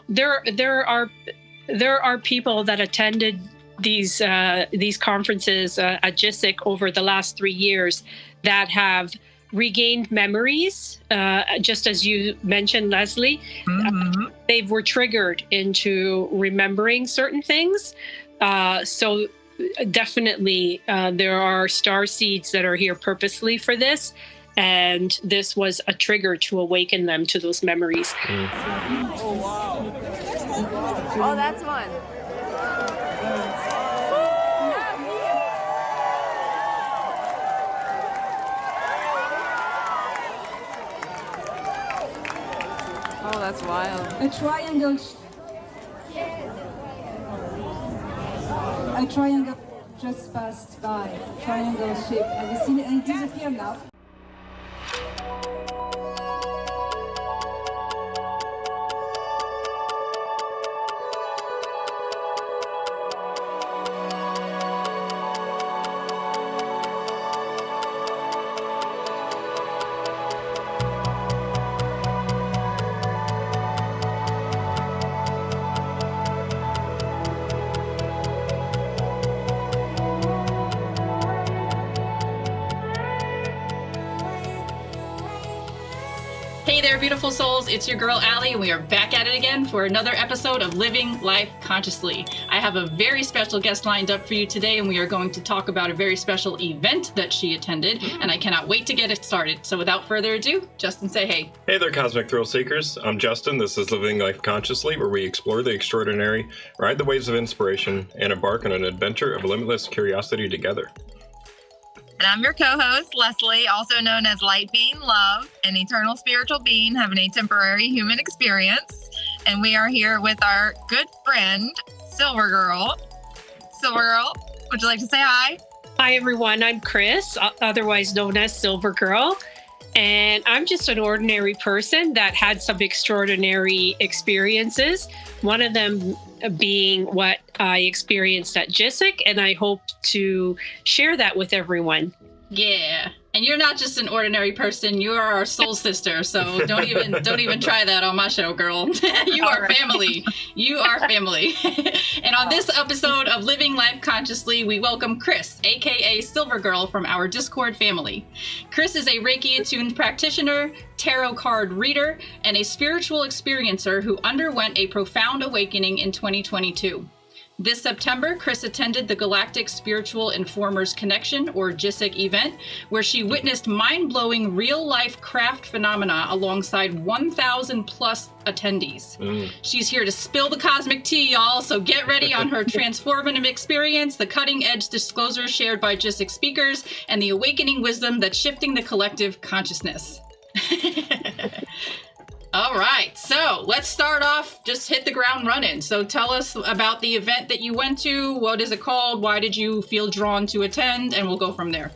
there are people that attended these conferences at GSIC over the last 3 years that have regained memories, just as you mentioned, Leslie. They were triggered into remembering certain things. So definitely there are star seeds that are here purposely for this. And this was a trigger to awaken them to those memories. Oh, wow. Oh, that's one. Oh, that's wild. A triangle just passed by. Triangle shape. Have you seen it? And it disappeared now. Hey there, beautiful souls. It's your girl, Allie, and we are back at it again for another episode of Living Life Consciously. I have a very special guest lined up for you today, and we are going to talk about a very special event that she attended, and I cannot wait to get it started. So without further ado, Justin, say hey. Hey there, Cosmic Thrill Seekers. I'm Justin. This is Living Life Consciously, where we explore the extraordinary, ride the waves of inspiration, and embark on an adventure of limitless curiosity together. And I'm your co-host, Leslie, also known as Light Being Love, an eternal spiritual being having a temporary human experience. And we are here with our good friend, SilverGirl. SilverGirl, would you like to say hi? Hi, everyone. I'm Chris, otherwise known as SilverGirl. And I'm just an ordinary person that had some extraordinary experiences. One of them being what I experienced at GSIC, and I hope to share that with everyone. Yeah. And you're not just an ordinary person, you are our soul sister. So don't even try that on my show, girl. You are family. You are family. And on this episode of Living Life Consciously, we welcome Chris, aka SilverGirl, from our Discord family. Chris is a Reiki attuned practitioner, tarot card reader, and a spiritual experiencer who underwent a profound awakening in 2022. This September, Chris attended the Galactic Spiritual Informers Connection, or GSIC event, where she witnessed mind-blowing real-life craft phenomena alongside 1,000 plus attendees. She's here to spill the cosmic tea, y'all, so get ready on her transformative experience, the cutting-edge disclosures shared by GSIC speakers, and the awakening wisdom that's shifting the collective consciousness. All right, so let's start off, just hit the ground running. So tell us about the event that you went to. What is it called? Why did you feel drawn to attend? And we'll go from there.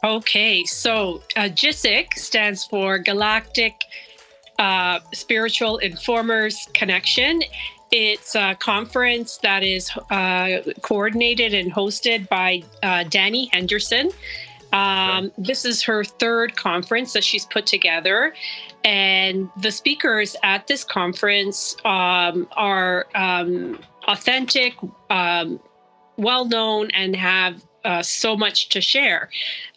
Okay, so GSIC stands for Galactic Spiritual Informers Connection. It's a conference that is coordinated and hosted by Dani, Henderson. This is her third conference that she's put together. And the speakers at this conference are authentic, well-known, and have so much to share.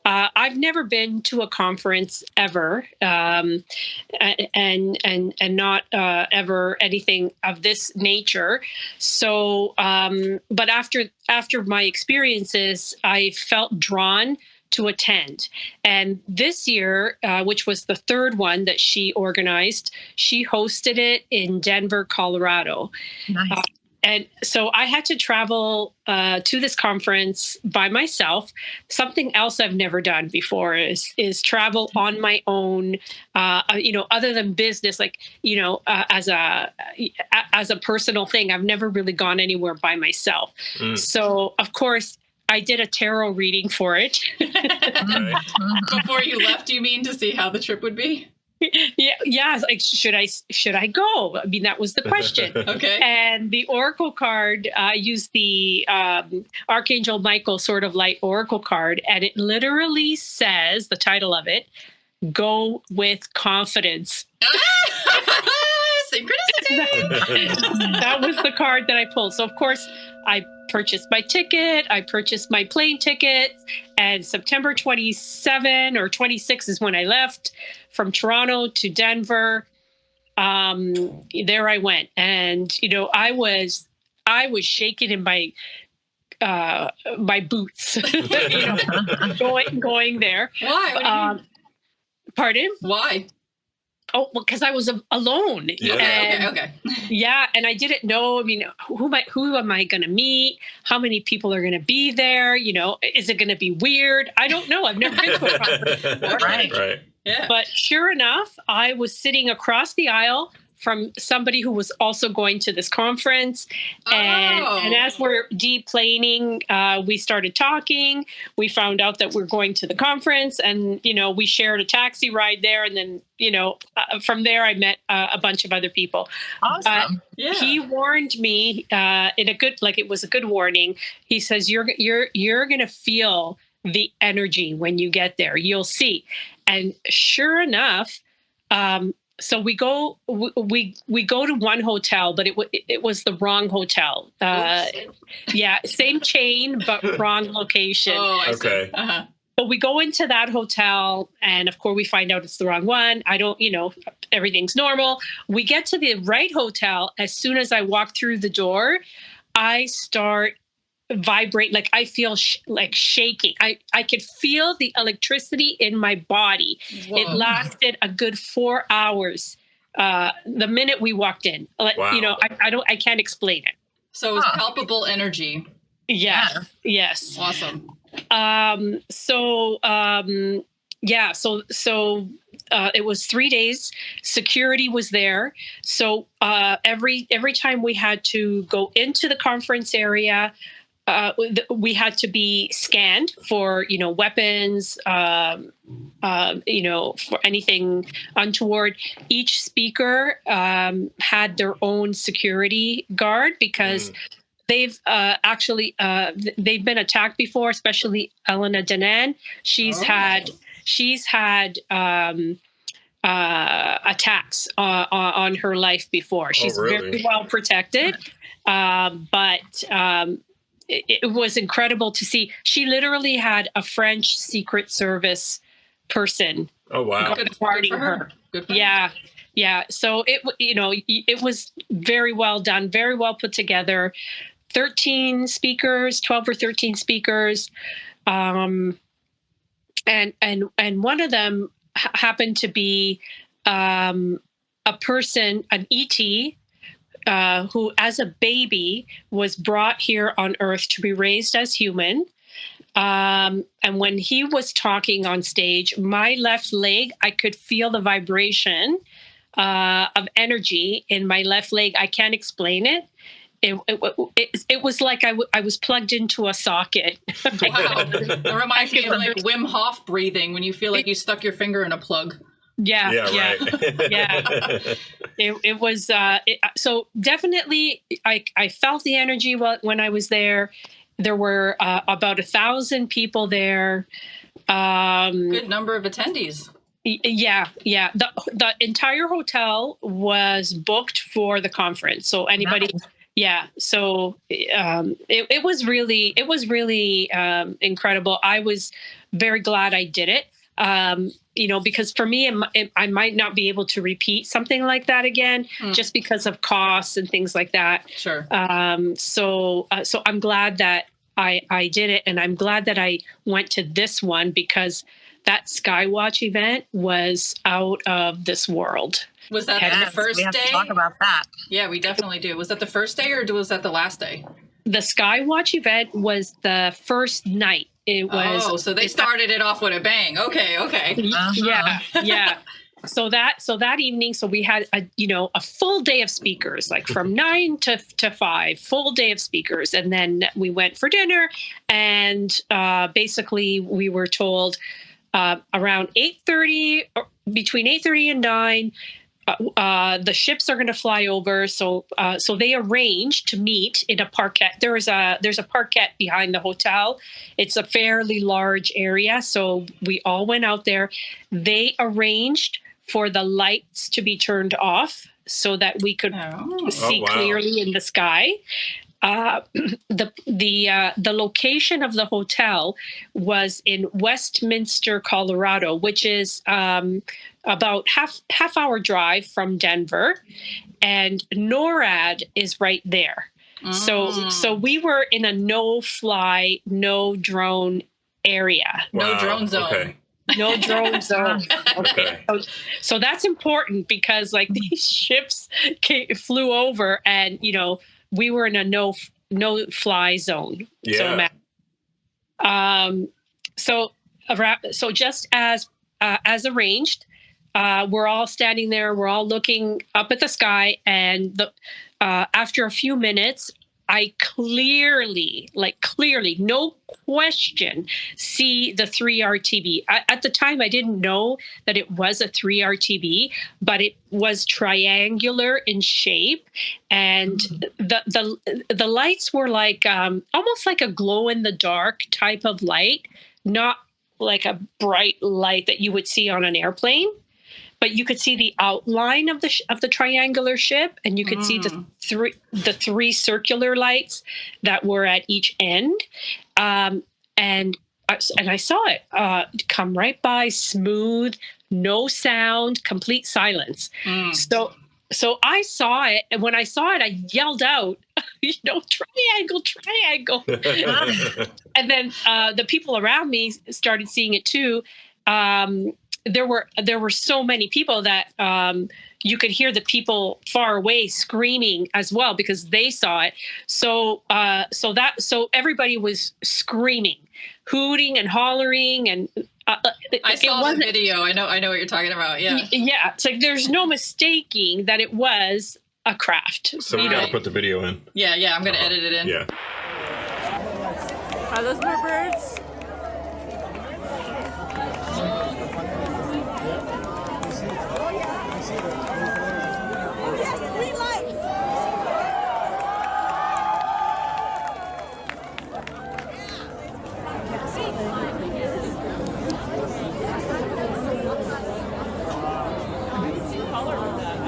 I've never been to a conference ever, and not ever anything of this nature. So, but after my experiences, I felt drawn to attend. And this year, which was the third one that she organized, she hosted it in Denver, Colorado. Nice. And so I had to travel to this conference by myself. Something else I've never done before is travel on my own, other than business, like, as a personal thing. I've never really gone anywhere by myself. So, of course, I did a tarot reading for it. Before you left, you mean, to see how the trip would be? Yeah. Like, should I go? I mean, that was the question. Okay. And the oracle card, I used the Archangel Michael sort of light oracle card, and it literally says, the title of it, "Go with confidence." Synchronicity. That was the card that I pulled. So of course I purchased my ticket. I purchased my plane ticket, and September 27 or 26 is when I left from Toronto to Denver. There I went, and I was shaking in my my boots, going there. Why? What do you mean? Pardon? Why? Oh, well, because I was alone. Yeah. And, Okay. yeah, and I didn't know. I mean, who am I going to meet? How many people are going to be there? Is it going to be weird? I don't know. I've never been to a conference before. Right. Yeah. But sure enough, I was sitting across the aisle from somebody who was also going to this conference. And as we're deplaning, we started talking. We found out that we're going to the conference, and, we shared a taxi ride there. And then, from there, I met a bunch of other people. Awesome. Yeah. He warned me in a good, it was a good warning. He says, you're going to feel the energy when you get there. You'll see. And sure enough, so we go to one hotel, but it was the wrong hotel. Yeah, same chain, but wrong location. Oh, I Okay. see. Uh-huh. But we go into that hotel, and of course we find out it's the wrong one. I don't, everything's normal. We get to the right hotel. As soon as I walk through the door, I start vibrate, I feel shaking. I could feel the electricity in my body. Whoa. It lasted a good 4 hours. The minute we walked in, Wow. I can't explain it. So it was palpable energy. Yeah. Yes. Awesome. It was 3 days. Security was there. So every time we had to go into the conference area, we had to be scanned for, weapons, for anything untoward. Each speaker had their own security guard because they've they've been attacked before, especially Elena Danan. She's had attacks on her life before. She's really? very well protected, but it was incredible to see. She literally had a French Secret Service person Oh, wow. guarding her. Good for her. Yeah. So it was very well done, very well put together. 13 speakers, 12 or 13 speakers, and one of them happened to be a person, an ET. Who, as a baby, was brought here on Earth to be raised as human. And when he was talking on stage, my left leg, I could feel the vibration of energy in my left leg. I can't explain it. It was like I was plugged into a socket. Wow. It reminds me of Wim Hof breathing when you feel like you stuck your finger in a plug. Yeah. Right. Yeah. It was so definitely I felt the energy when I was there. There were about 1,000 people there. Good number of attendees. Yeah. The entire hotel was booked for the conference. So anybody. Nice. Yeah. So it was really incredible. I was very glad I did it. Because for me, I might not be able to repeat something like that again, just because of costs and things like that. Sure. So I'm glad that I did it, and I'm glad that I went to this one because that Skywatch event was out of this world. Was that the first we have day? to talk about that. Yeah, we definitely do. Was that the first day or was that the last day? The Skywatch event was the first night. It was. Oh, so they started it off with a bang. Okay. Yeah. So that evening, so we had a full day of speakers, like from 9 to 5, full day of speakers, and then we went for dinner, and basically we were told around 8:30, between 8:30 and 9. The ships are going to fly over, so they arranged to meet in a parquet. There's a parquet behind the hotel. It's a fairly large area, so we all went out there. They arranged for the lights to be turned off so that we could see wow. clearly in the sky. The location of the hotel was in Westminster, Colorado, which is about half hour drive from Denver, and NORAD is right there. So we were in a no fly, no drone area. Wow, No drone zone. Okay. No drone zone. Okay. So that's important because like these ships flew over, and we were in a no fly zone. Yeah. So just as arranged, we're all standing there. We're all looking up at the sky, and after a few minutes, I clearly, no question, see the 3RTB. At the time, I didn't know that it was a 3RTB, but it was triangular in shape, and the lights were like almost like a glow in the dark type of light, not like a bright light that you would see on an airplane. But you could see the outline of the triangular ship, and you could see the three circular lights that were at each end, and I saw it come right by, smooth, no sound, complete silence. So I saw it, and when I saw it, I yelled out, triangle, triangle. And then the people around me started seeing it too. There were so many people that you could hear the people far away screaming as well because they saw it. So everybody was screaming, hooting and hollering, and I saw the video. I know what you're talking about. Yeah. Yeah. It's like there's no mistaking that it was a craft. So we gotta put the video in. Yeah. I'm gonna edit it in. Yeah. Are those more birds?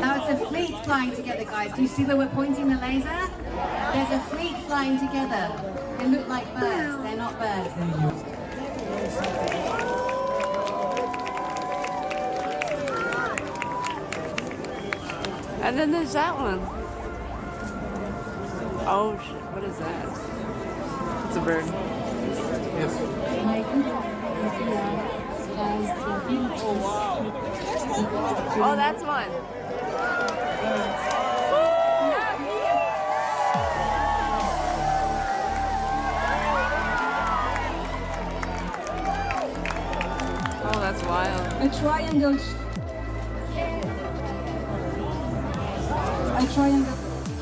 Now it's a fleet flying together, guys. Do you see where we're pointing the laser? There's a fleet flying together. They look like birds. They're not birds. And then there's that one. Oh, shit. What is that? It's a bird. Oh, that's one. Oh, that's wild. A triangle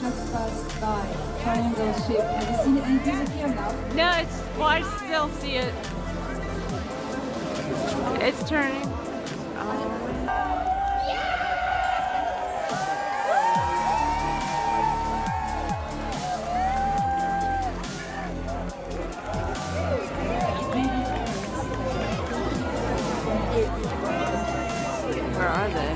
just passed by. Triangle ship. Have you seen it? And it disappeared now. No, I still see it. It's turning. Where are they?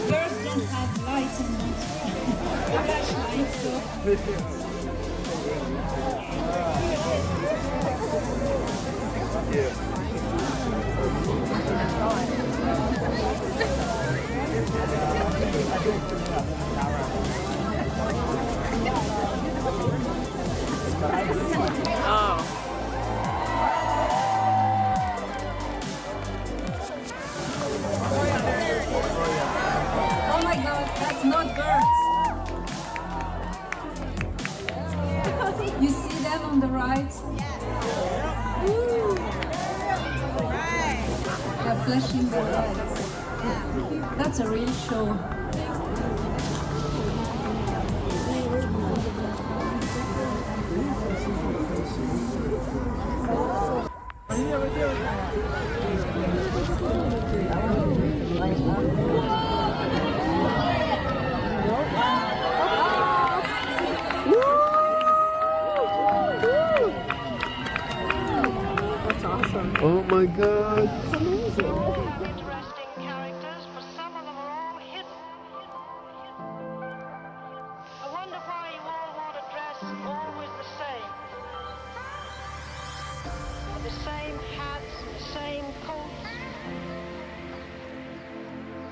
Birds don't have lights in them. Flashlights, so. Oh. Oh my God, that's not birds. You see them on the right? Woo. They're flashing their lights. That's a real show. Oh my god. Interesting characters, but some of them are all hidden. I wonder why you all want to dress always the same. With the same hats and the same coats.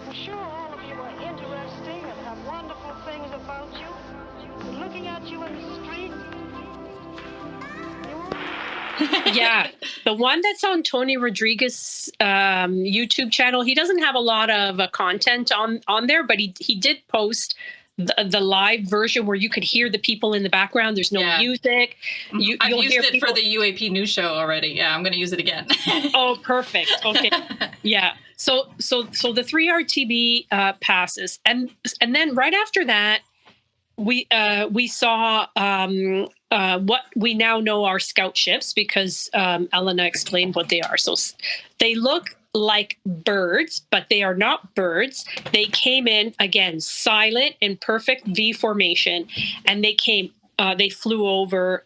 I'm sure all of you are interesting and have wonderful things about you. But looking at you in the street, Yeah, the one that's on Tony Rodriguez's YouTube channel, he doesn't have a lot of content on there, but he did post the live version where you could hear the people in the background. There's no music. I've You'll used hear it people for the UAP news show already. Yeah, I'm going to use it again. Oh, perfect. Okay. Yeah. So the 3 RTB passes, and then right after that, we saw what we now know are scout ships, because Elena explained what they are. So they look like birds, but they are not birds. They came in, again, silent in perfect V formation, and they flew over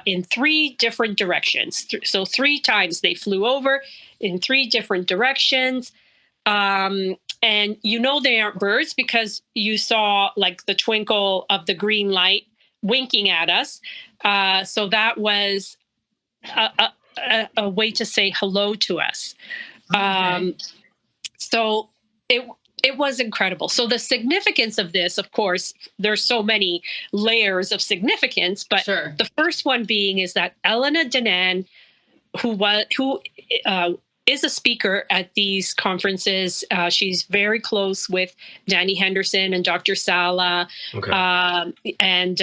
in 3 different directions. So 3 times they flew over in 3 different directions. And they aren't birds because you saw like the twinkle of the green light winking at us. So that was a way to say hello to us. So it was incredible. So the significance of this, of course, there's so many layers of significance, but the first one being is that Elena Danan, who is a speaker at these conferences. She's very close with Dani Henderson and Dr. Sala. Okay. And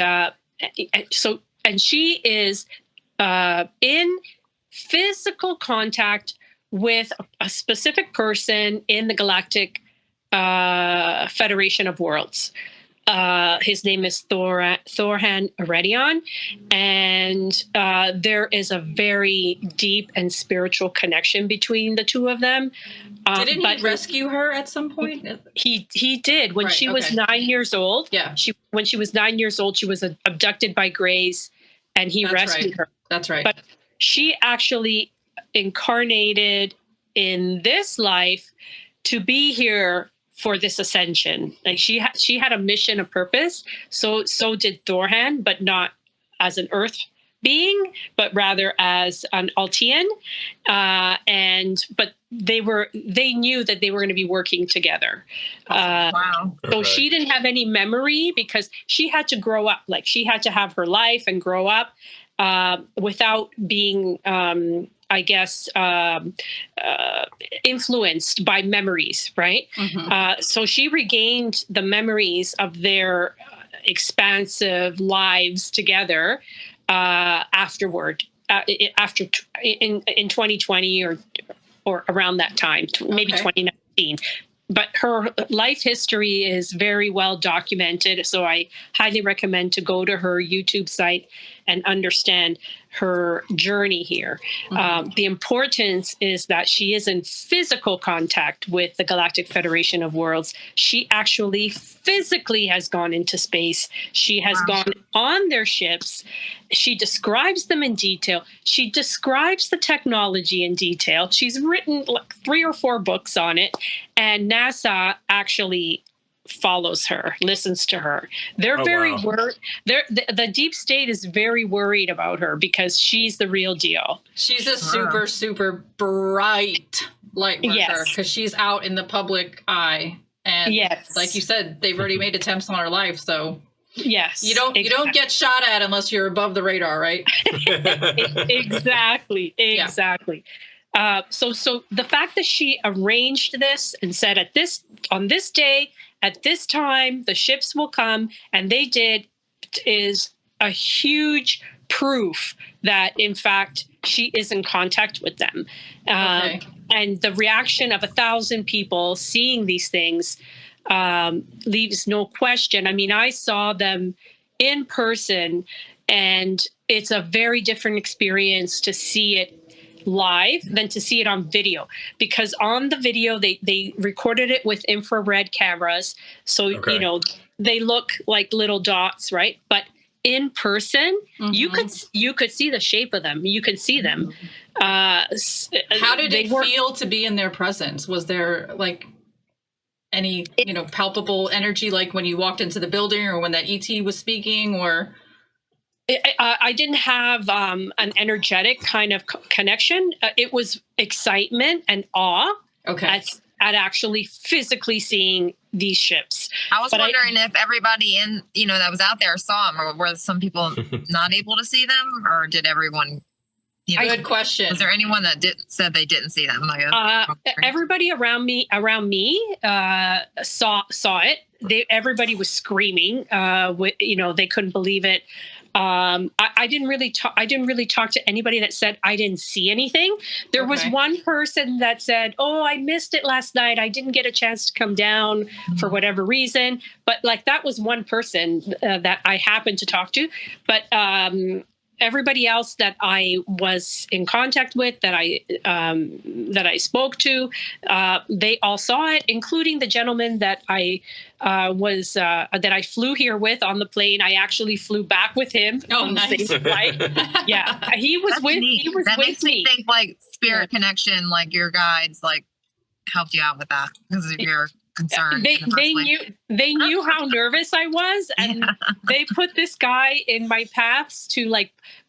she is in physical contact with a specific person in the Galactic Federation of Worlds. His name is Thorhan Aredion, and there is a very deep and spiritual connection between the two of them. Didn't he rescue her at some point? He did when she was 9 years old. Yeah. When she was 9 years old, she was abducted by Greys, and he rescued her. That's right. But she actually incarnated in this life to be here for this ascension. Like she had a mission, a purpose. So did Thorhan, but not as an Earth being, but rather as an Altian. But they knew that they were going to be working together. Wow. So she didn't have any memory because she had to grow up. Like she had to have her life and grow up without being influenced by memories, right? Mm-hmm. So she regained the memories of their expansive lives together afterward, in 2020 or around that time, maybe 2019. But her life history is very well documented, so I highly recommend to go to her YouTube site and understand her journey here. Mm-hmm. The importance is that she is in physical contact with the Galactic Federation of Worlds. She actually physically has gone into space. She has gone on their ships. She describes them in detail. She describes the technology in detail. She's written like 3 or 4 books on it, and NASA actually follows her, listens to her. They're very worried. The deep state is very worried about her because she's the real deal. She's a super, super bright light worker because she's out in the public eye. And like you said, they've already made attempts on her life. So you don't get shot at unless you're above the radar, right? Exactly. So the fact that she arranged this and said on this day, at this time, the ships will come, and they did, is a huge proof that, in fact, she is in contact with them. And the reaction of 1,000 people seeing these things leaves no question. I mean, I saw them in person, and it's a very different experience to see it live than to see it on video, because on the video they recorded it with infrared cameras, so they look like little dots, right? But in person, you could see the shape of them. You could see them. How did it feel to be in their presence? Was there like any, palpable energy, like when you walked into the building or when that ET was speaking, or? I didn't have an energetic kind of connection. It was excitement and awe at actually physically seeing these ships. I was wondering if everybody that was out there saw them, or were some people not able to see them, or did everyone? Good question. Was there anyone that said they didn't see them? Everybody around me saw it. Everybody was screaming. They couldn't believe it. I didn't really talk to anybody that said I didn't see anything. There was one person that said, "Oh, I missed it last night. I didn't get a chance to come down for whatever reason." But that was one person that I happened to talk to. But everybody else that I was in contact with, that I spoke to, they all saw it, including the gentleman that I flew here with on the plane. I actually flew back with him on the same flight. Yeah, he was with me. That makes me think like spirit connection, like your guides like helped you out with that because of your concern. They knew how nervous I was, and they put this guy in my paths to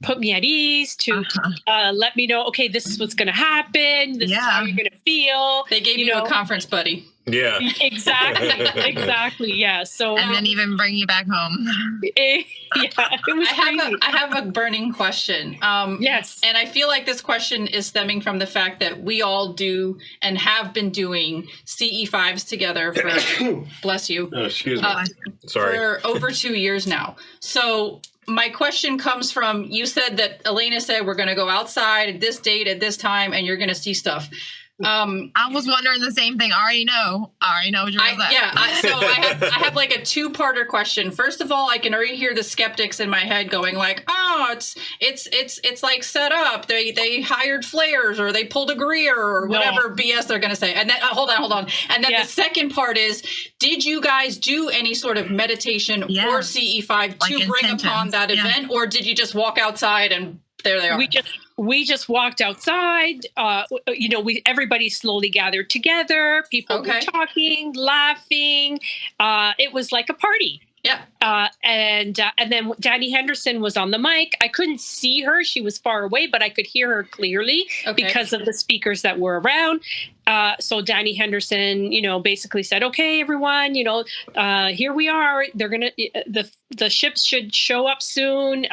put me at ease, to let me know, okay, this is what's going to happen. This is how you're going to feel. They gave you a conference buddy. Yeah. Exactly. Yeah. So and then even bring you back home. It was crazy. I have a burning question. Yes. And I feel like this question is stemming from the fact that we all do and have been doing CE5s together for bless you. Oh, excuse me. Sorry. For over 2 years now. So my question comes from, you said that Elena said we're going to go outside at this date at this time and you're going to see stuff. I was wondering the same thing. I already know what you're going to say. So I have like a two-parter question. First of all, I can already hear the skeptics in my head going like, "Oh, it's like set up. They hired flares or they pulled a Greer or whatever BS they're going to say." And then hold on. And then the second part is, did you guys do any sort of meditation or CE5 to bring upon that event, or did you just walk outside and there they are? We just walked outside. Everybody slowly gathered together. People were talking, laughing. It was like a party. Yeah. And then Dani Henderson was on the mic. I couldn't see her. She was far away, but I could hear her clearly because of the speakers that were around. So Dani Henderson, basically said, "Okay, everyone, here we are. They're going to, the ships should show up soon."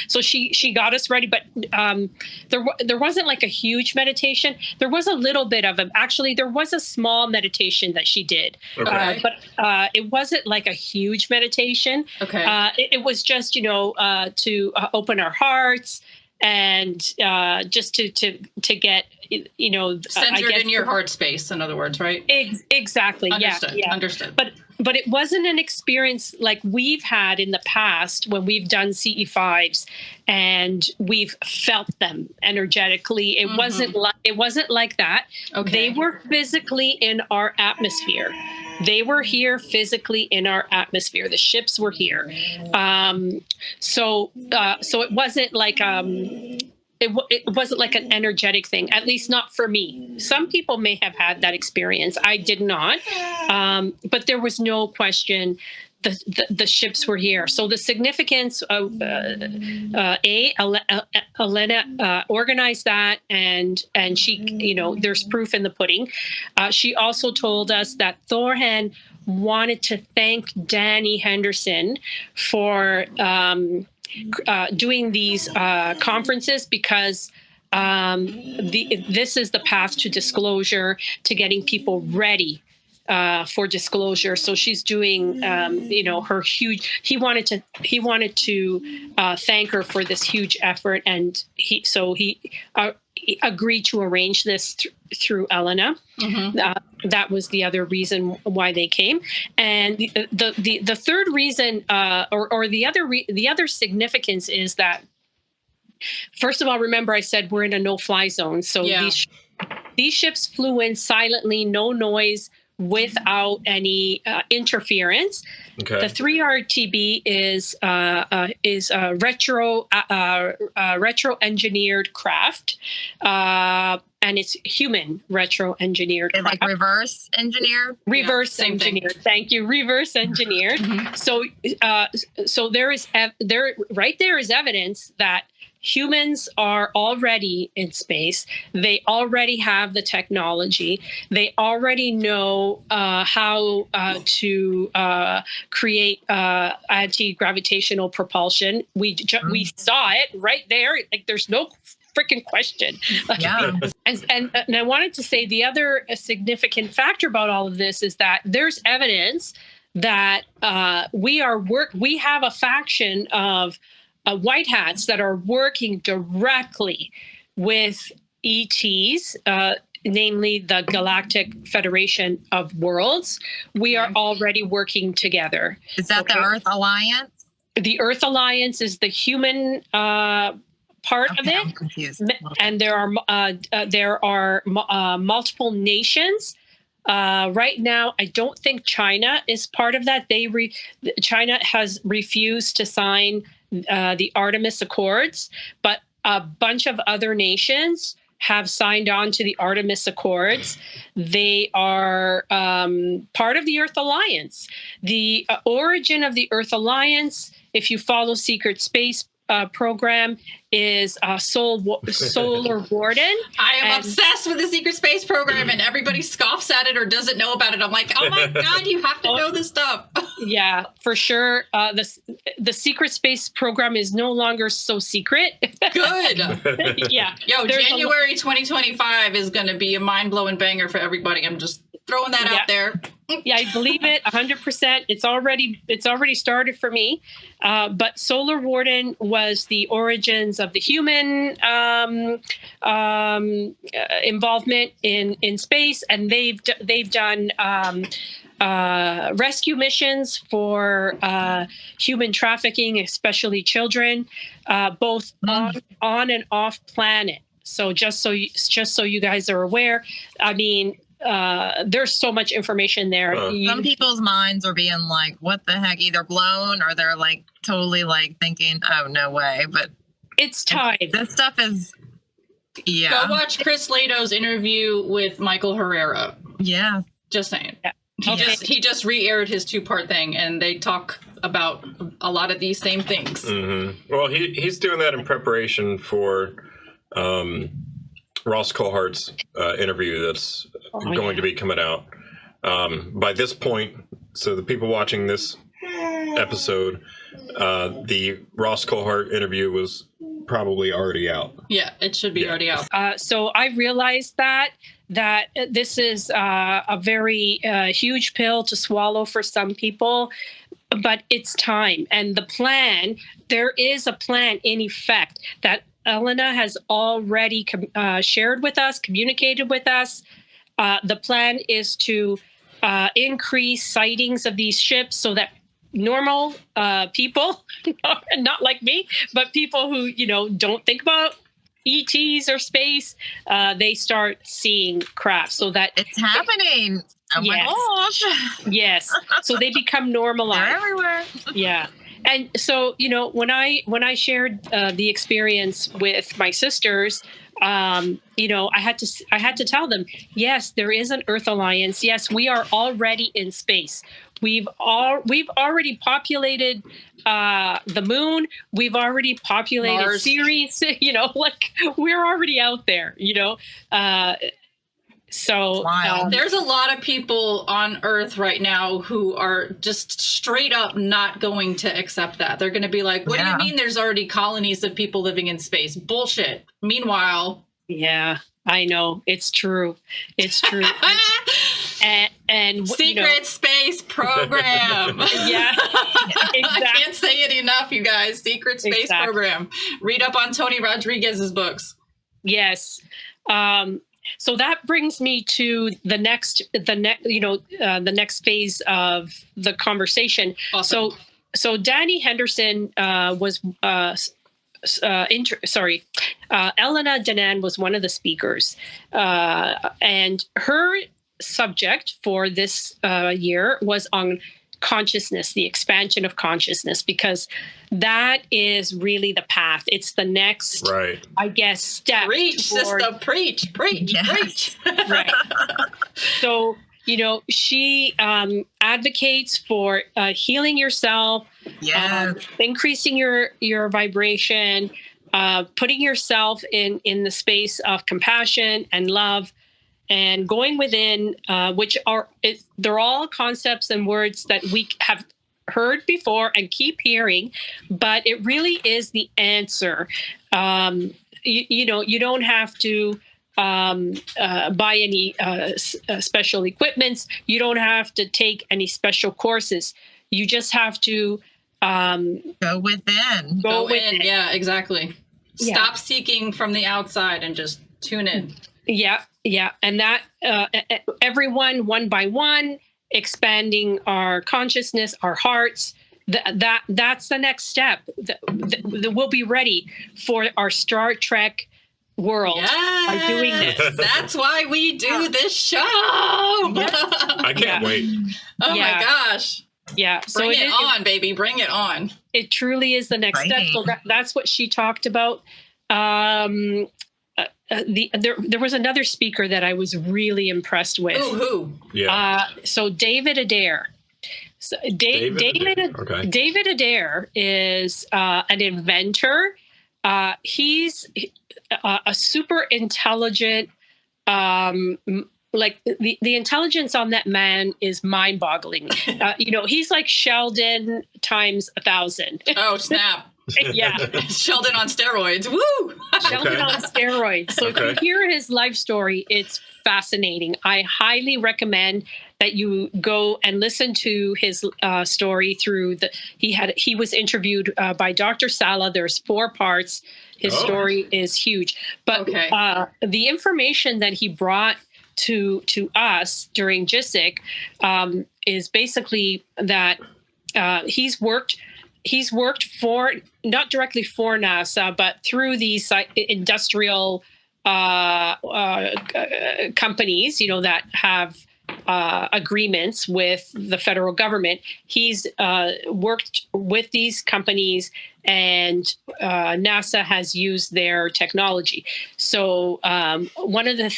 So she got us ready, but there wasn't like a huge meditation. There was a little bit of it. Actually, there was a small meditation that she did, but it wasn't like a huge meditation. Okay. It was just, to open our hearts and just to get, centered in your heart space, in other words, right? Exactly. Understood. Yeah. Understood. But it wasn't an experience like we've had in the past when we've done CE5s and we've felt them energetically. It wasn't like that. Okay. They were physically in our atmosphere. They were here physically in our atmosphere. The ships were here. So it wasn't like it wasn't like an energetic thing, at least not for me. Some people may have had that experience. I did not. But there was no question the ships were here. So the significance of Elena organized that, and she, there's proof in the pudding. She also told us that Thorhan wanted to thank Dani Henderson for doing these conferences because this is the path to disclosure, to getting people ready for disclosure. So she's doing, her huge. He wanted to thank her for this huge effort, and he agreed to arrange this through Elena. That was the other reason why they came, and the third reason, or the other significance is that, first of all, remember I said we're in a no-fly zone, so these ships flew in silently, no noise. without any interference. Okay. The 3RTB is retro engineered craft, and it's human retro engineered It's craft. like reverse engineer. Reverse same thing. engineered. Thank you. Reverse engineered. So there is evidence that humans are already in space. They already have the technology. They already know how to create anti-gravitational propulsion. We saw it right there. Like, there's no freaking question. Yeah. And I wanted to say the other significant factor about all of this is that there's evidence that we have a faction of white hats that are working directly with ETs, namely the Galactic Federation of Worlds. We are already working together. Is that the Earth Alliance? The Earth Alliance is the human part of it. I'm confused. And there are multiple nations. Right now, I don't think China is part of that. China has refused to sign the Artemis Accords, but a bunch of other nations have signed on to the Artemis Accords. They are part of the Earth Alliance. The origin of the Earth Alliance, if you follow Secret Space program, is Solar Warden. I am obsessed with the Secret Space program, and everybody scoffs at it or doesn't know about it. I'm like, oh my God, you have to know this stuff. Yeah, for sure. The Secret Space program is no longer so secret. Good. Yeah. Yo, January 2025 is going to be a mind-blowing banger for everybody. I'm just throwing that out there. Yeah, I believe it 100%. It's already started for me. But Solar Warden was the origins of the human involvement in space, and they've done rescue missions for human trafficking, especially children, both on and off planet. So just so you guys are aware, I mean, there's so much information there. Some people's minds are being like, what the heck, either blown or they're like totally like thinking, oh, no way. But it's time. This stuff is, Go watch Chris Lato's interview with Michael Herrera. Yeah. Just saying. Yeah. He just re-aired his 2-part thing, and they talk about a lot of these same things. Mm-hmm. Well, he's doing that in preparation for Ross Coulhart's interview that's going to be coming out. By this point, so the people watching this episode, the Ross Coulhart interview was probably already out. Yeah, it should be already out. So I realized that this is a very huge pill to swallow for some people, but it's time. And there is a plan in effect that Elena has already shared with us, communicated with us. The plan is to increase sightings of these ships so that normal people, not like me, but people who, don't think about ETs or space, they start seeing craft so that it's happening. Oh my gosh. Yes. So they become normalized. They're everywhere. Yeah. And so, when I shared the experience with my sisters, I had to tell them, yes, there is an Earth Alliance. Yes, we are already in space. We've already populated the moon. We've already populated Mars. Ceres. We're already out there. So there's a lot of people on Earth right now who are just straight up not going to accept that. They're going to be like, what do you mean there's already colonies of people living in space? Bullshit. Meanwhile. Yeah, I know. It's true. It's true. and Secret Space Program. Yeah, exactly. I can't say it enough, you guys. Secret Space Program. Read up on Tony Rodriguez's books. Yes. So that brings me to the next phase of the conversation. Awesome. So Dani Henderson was Elena Danan was one of the speakers, and her subject for this year was on consciousness, the expansion of consciousness, because that is really the path. It's the next, Right. I guess, step. Preach, toward- sister, preach, Yes. preach. Right. So, she advocates for healing yourself, Yes. increasing your vibration, putting yourself in the space of compassion and love, and going within, which they're all concepts and words that we have heard before and keep hearing, but it really is the answer. You don't have to buy any special equipments. You don't have to take any special courses. You just have to Go within. Go with in. it. Yeah, exactly. Yeah. Stop seeking from the outside and just tune in. Yeah, and that everyone one by one, expanding our consciousness, our hearts. That's the next step. We'll be ready for our Star Trek world by doing Yes, this. that's why we do this show. I can't wait. Oh Yeah. my gosh. Yeah, so Bring it on, baby. Bring it on. It truly is the next step. So that's what she talked about. There was another speaker that I was really impressed with. Ooh, who? Yeah. So David Adair. So David Adair is an inventor. He's a super intelligent. Like the intelligence on that man is mind-boggling. He's like Sheldon times 1,000. Oh, snap. Yeah. Sheldon on steroids. Woo! Sheldon on steroids. So if you hear his life story, it's fascinating. I highly recommend that you go and listen to his story through he was interviewed by Dr. Sala. There's 4 parts. His story is huge. But the information that he brought to us during GSIC is basically that he's worked for, not directly for NASA, but through these industrial companies, that have agreements with the federal government. He's worked with these companies, and NASA has used their technology. So one of the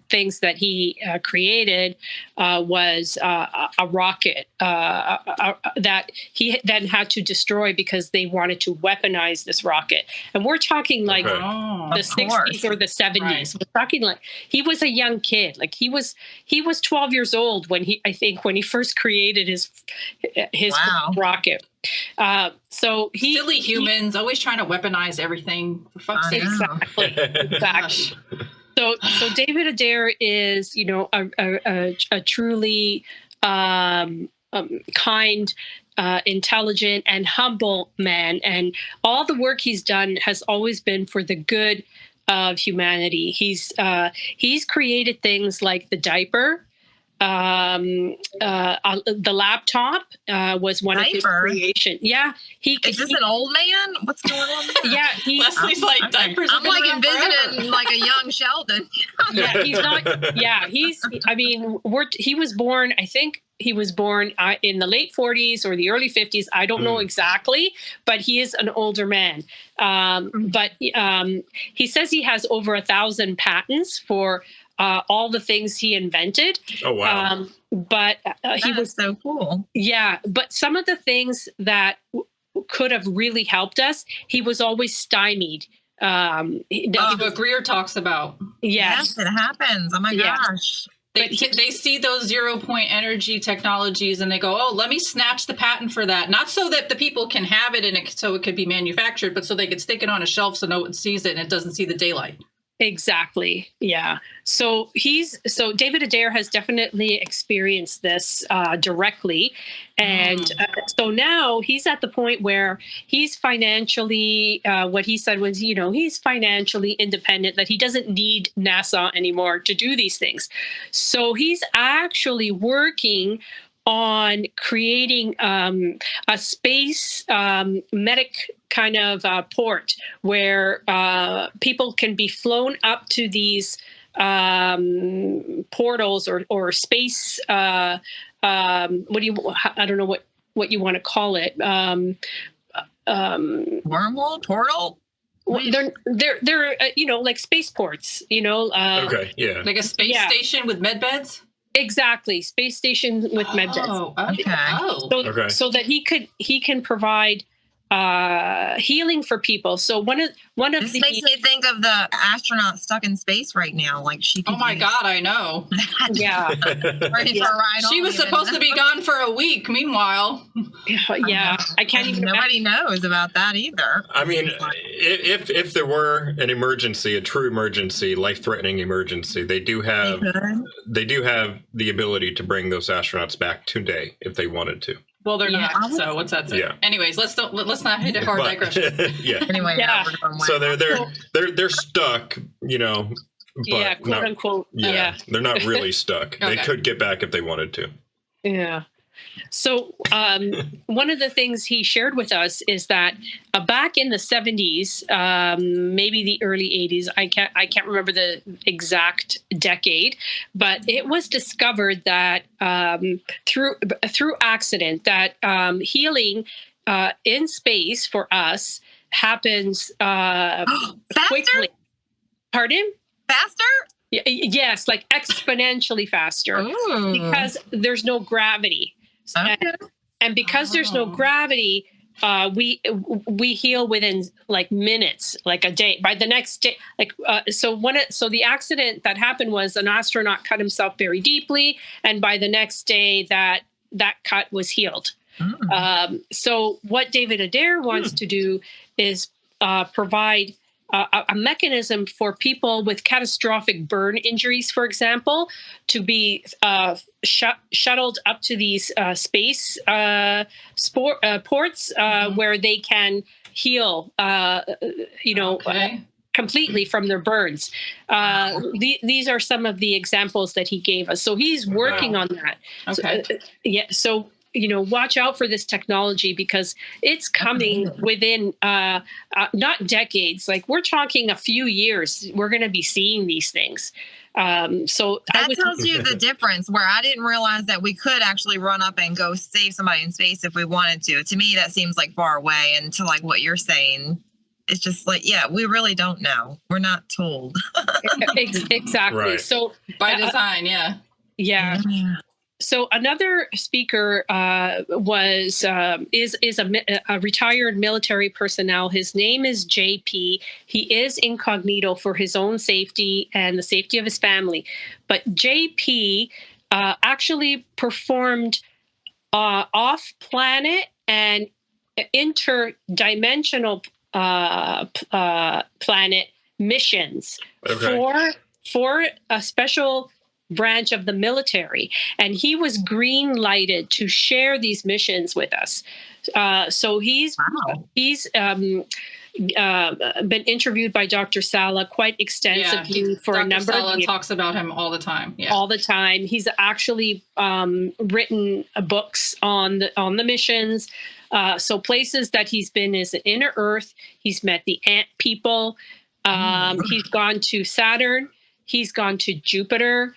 things that he created was a rocket that he then had to destroy because they wanted to weaponize this rocket. And we're talking like the 60s or the 70s. Right. We're talking like he was a young kid. Like he was 12 years old when he first created his rocket. So silly humans always trying to weaponize everything. For fuck's sake. Exactly. So David Adair is, a truly kind, intelligent, and humble man, and all the work he's done has always been for the good of humanity. He's created things like the diaper. The laptop was one of his creations. Yeah, is this an old man? What's going on there? Yeah, Leslie's like diapers. I'm like envisioning like a young Sheldon. Yeah, he's not. Yeah, he was born. I think he was born in the late 40s or the early 50s. I don't know exactly, but he is an older man. But he says he has over 1,000 patents for all the things he invented. Oh, wow. But he was so cool. Yeah. But some of the things that could have really helped us, he was always stymied. What Greer talks about. Yes, it happens. Oh my gosh. They see those 0 point energy technologies and they go, oh, let me snatch the patent for that. Not so that the people can have it and so it could be manufactured, but so they could stick it on a shelf so no one sees it and it doesn't see the daylight. Exactly. Yeah. So David Adair has definitely experienced this directly. And so now he's at the point where he's financially, what he said was, he's financially independent, that he doesn't need NASA anymore to do these things. So he's actually working on creating a space medic kind of port where people can be flown up to these portals or space. What do you? I don't know what you want to call it. Wormhole, portal. They're like spaceports. Okay, yeah. Like a space station with med beds? Exactly, space station with med beds. Oh, okay. So that he can provide healing for people. So one of This makes me think of the astronaut stuck in space right now. Like she. Oh my God, I know. Yeah. Ready for a ride She home was even. supposed to be gone for a week. Meanwhile, Yeah, I can't even. Nobody knows about that either. I mean, if there were an emergency, a true emergency, life-threatening emergency, they do have the ability to bring those astronauts back today if they wanted to. well, they're not. So what's that say? Yeah. Anyways, let's not hit a hard digression. Yeah. Anyway, Yeah. we're going way So off. they're stuck, but Yeah, quote not, unquote. yeah, they're not really stuck. They Okay. could get back if they wanted to. Yeah. So one of the things he shared with us is that back in the 70s, maybe the early 80s, I can't remember the exact decade, but it was discovered that through accident that healing in space for us happens quickly. Pardon? Faster? Yes, like exponentially faster Ooh. because there's no gravity. Okay. And because there's no gravity, we heal within like minutes, like a day. By the next day, so the accident that happened was an astronaut cut himself very deeply, and by the next day that cut was healed. So what David Adair wants to do is provide a mechanism for people with catastrophic burn injuries, for example, to be shuttled up to these space ports where they can heal, completely from their burns. These are some of the examples that he gave us. So he's working on that. Okay. So watch out for this technology because it's coming within not decades. Like we're talking a few years. We're going to be seeing these things. So that tells you the difference. Where I didn't realize that we could actually run up and go save somebody in space if we wanted to. To me, that seems like far away. And to like what you're saying, it's just like, yeah, we really don't know. We're not told. Exactly. Right. So By design, yeah. Yeah. So another speaker is a retired military personnel. His name is JP. He is incognito for his own safety and the safety of his family. But JP actually performed off-planet and interdimensional planet missions for a special branch of the military, and he was green lighted to share these missions with us. So he's been interviewed by Dr. Sala quite extensively for Dr. a number Sala of years. talks about him all the time. Yeah. All the time. He's actually written books on the missions. So places that he's been is the inner Earth. He's met the ant people. He's gone to Saturn. He's gone to Jupiter.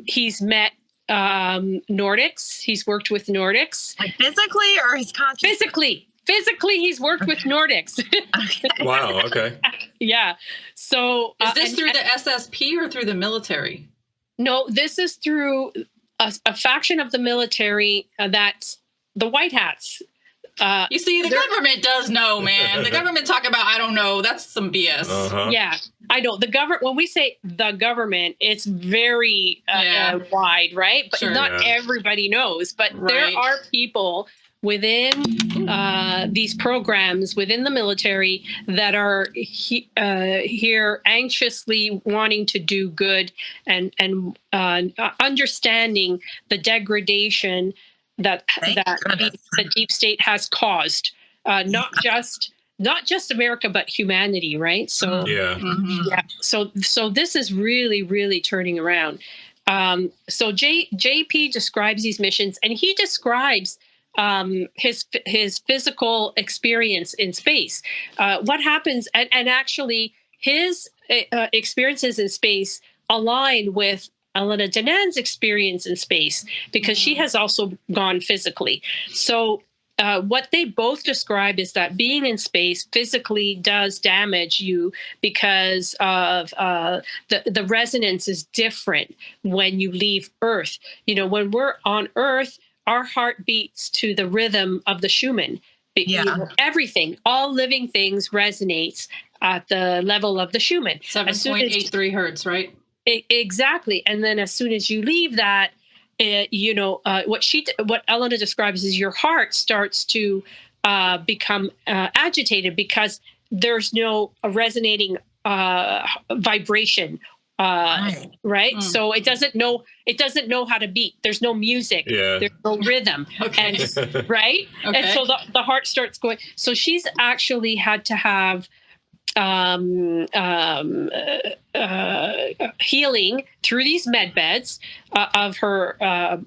He's met Nordics. He's worked with Nordics. Like physically or his consciousness? Physically, he's worked with Nordics. Okay. Wow. Okay. Yeah. So is this through the SSP or through the military? No, this is through a faction of the military that's the White Hats. You see, the government does know, man. The government talk about, I don't know. That's some BS. Uh-huh. Yeah, I know. The government, when we say the government, it's very wide, right? But not everybody knows. But there are people within these programs, within the military, that are here anxiously wanting to do good and understanding the degradation that the deep state has caused, not just America, but humanity, right? So so this is really, really turning around. So JP describes these missions, and he describes his physical experience in space. What happens, and actually his experiences in space align with Elena Danan's experience in space, because she has also gone physically. So what they both describe is that being in space physically does damage you because of the resonance is different when you leave Earth. You know, when we're on Earth, our heart beats to the rhythm of the Schumann. Yeah. You know, everything, all living things resonates at the level of the Schumann. 7.83 hertz, right? Exactly. And then as soon as you leave that, what Elena describes is your heart starts to become agitated because there's no resonating vibration, right? So it doesn't know how to beat. There's no music. Yeah. There's no rhythm. Okay. And, right? Okay. And so the heart starts going. So she's actually had to have healing through these med beds of her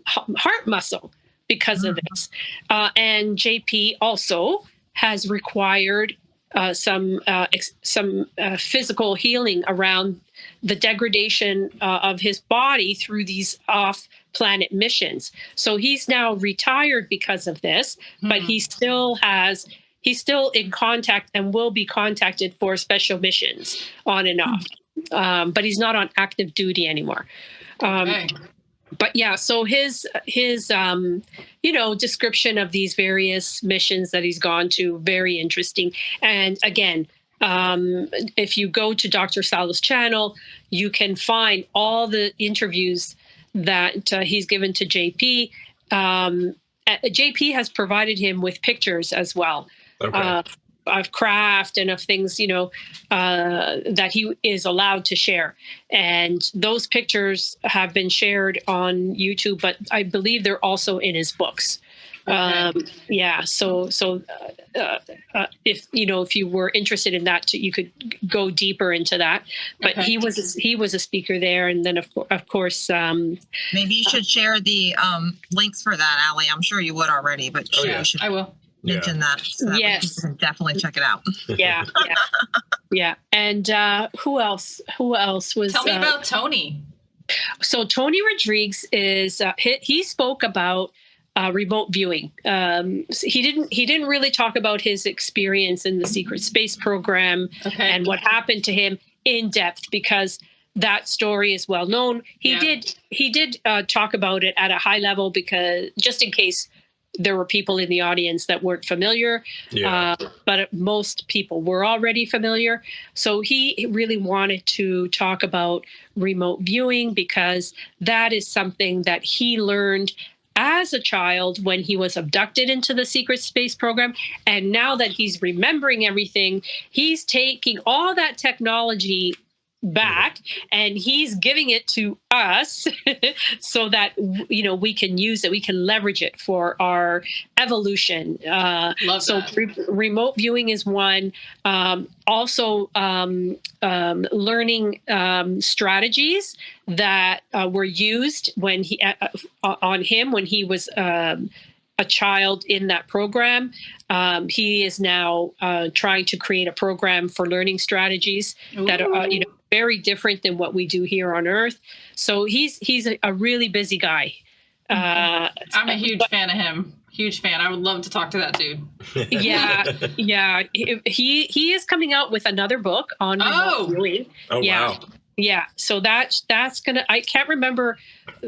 heart muscle because of this. And JP also has required some physical healing around the degradation of his body through these off-planet missions. So he's now retired because of this, but he's still in contact and will be contacted for special missions on and off. But he's not on active duty anymore. Okay. But yeah, so his description of these various missions that he's gone to, very interesting. And again, if you go to Dr. Sala's channel, you can find all the interviews that he's given to JP. JP has provided him with pictures as well. Okay. Of craft and of things, that he is allowed to share. And those pictures have been shared on YouTube, but I believe they're also in his books. Okay. So if you were interested in that, you could go deeper into that. But he was a speaker there, and then of course. Maybe you should share the links for that, Allie. I'm sure you would already, but you should. I will mention that. So that yes, you can definitely check it out. Yeah. And who else? Who else was? Tell me about Tony. So Tony Rodriguez is he spoke about remote viewing. He didn't really talk about his experience in the secret space program and what happened to him in depth, because that story is well known. He did talk about it at a high level, because just in case there were people in the audience that weren't familiar, but most people were already familiar. So he really wanted to talk about remote viewing, because that is something that he learned as a child when he was abducted into the secret space program. And now that he's remembering everything, he's taking all that technology back and he's giving it to us so that we can use it, we can leverage it for our evolution. Remote viewing is one. Also learning strategies that were used when he was a child in that program. He is now trying to create a program for learning strategies that are very different than what we do here on Earth. So he's a really busy guy. I'm a huge fan of him. Huge fan. I would love to talk to that dude. Yeah. He is coming out with another book on remote viewing. Wow. Yeah, so that's gonna. I can't remember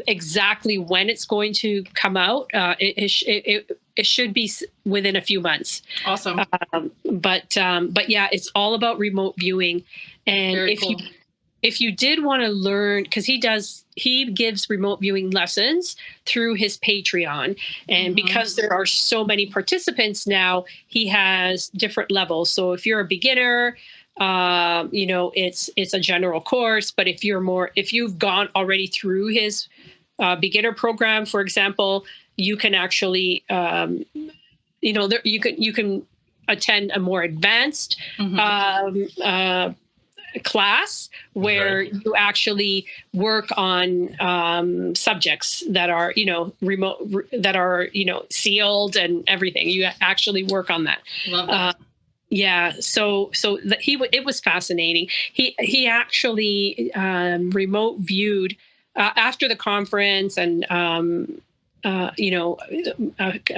exactly when it's going to come out. It should be within a few months. Awesome. But yeah, it's all about remote viewing, and Very cool. if you did want to learn, because he gives remote viewing lessons through his Patreon, and because there are so many participants now, he has different levels. So if you're a beginner, it's a general course. But if you've gone already through his beginner program, for example, you can actually, you can attend a more advanced class where you actually work on subjects that are remote, that are sealed and everything. You actually work on that. Love that. Yeah, it was fascinating. He actually remote viewed after the conference, and a